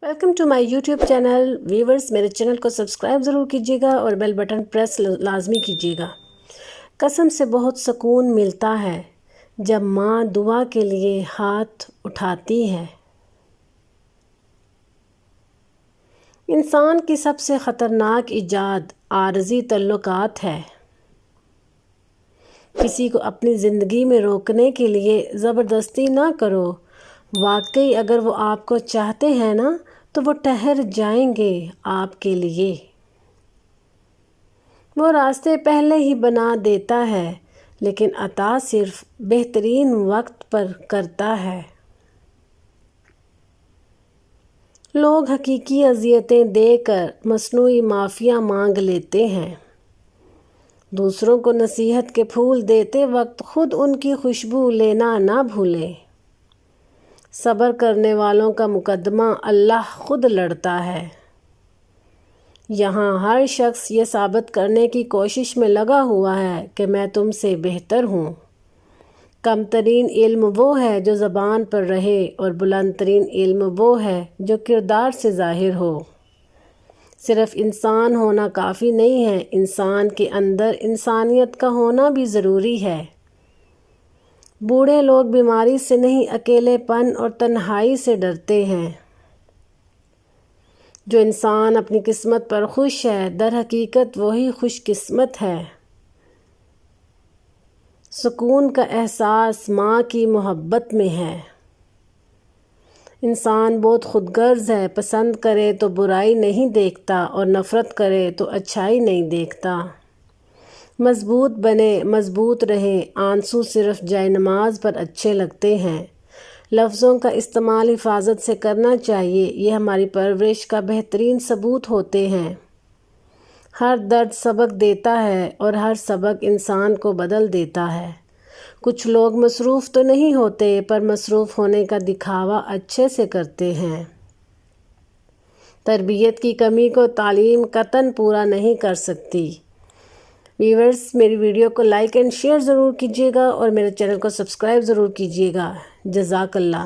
Welcome to my YouTube channel viewers. मेरे channel को subscribe ज़रूर कीजिएगा और बेल बटन प्रेस लाजमी कीजिएगा। कसम से बहुत सुकून मिलता है जब माँ दुआ के लिए हाथ उठाती है। इंसान की सबसे ख़तरनाक ईजाद आरज़ी तल्लुकात है। किसी को अपनी ज़िंदगी में रोकने के लिए ज़बरदस्ती ना करो। वाकई अगर वो आपको चाहते हैं ना तो वो ठहर जाएंगे आपके लिए। वो रास्ते पहले ही बना देता है, लेकिन अता सिर्फ बेहतरीन वक्त पर करता है। लोग हकीकी अज़ियतें देकर मसनूई माफ़िया मांग लेते हैं। दूसरों को नसीहत के फूल देते वक्त खुद उनकी खुशबू लेना ना भूलें। सब्र करने वालों का मुकदमा अल्लाह खुद लड़ता है। यहाँ हर शख्स ये साबित करने की कोशिश में लगा हुआ है कि मैं तुमसे बेहतर हूँ। कम तरीन इल्म वो है जो ज़बान पर रहे और बुलंद तरीन इल्म वो है जो किरदार से ज़ाहिर हो। सिर्फ इंसान होना काफ़ी नहीं है, इंसान के अंदर इंसानियत का होना भी ज़रूरी है। बूढ़े लोग बीमारी से नहीं, अकेलेपन और तन्हाई से डरते हैं। जो इंसान अपनी किस्मत पर खुश है, दर हकीकत वही खुशकिस्मत है। सुकून का एहसास माँ की मोहब्बत में है। इंसान बहुत खुदगर्ज है, पसंद करे तो बुराई नहीं देखता और नफ़रत करे तो अच्छाई नहीं देखता। मज़बूत बने, मज़बूत रहे, आंसू सिर्फ जाए नमाज पर अच्छे लगते हैं। लफ्ज़ों का इस्तेमाल हिफाजत से करना चाहिए, ये हमारी परवरिश का बेहतरीन सबूत होते हैं। हर दर्द सबक देता है और हर सबक इंसान को बदल देता है। कुछ लोग मसरूफ़ तो नहीं होते, पर मसरूफ़ होने का दिखावा अच्छे से करते हैं। तरबियत की कमी को तालीम कतन पूरा नहीं कर सकती। व्यूअर्स, मेरी वीडियो को लाइक एंड शेयर ज़रूर कीजिएगा और मेरे चैनल को सब्सक्राइब ज़रूर कीजिएगा। जज़ाकल्लाह।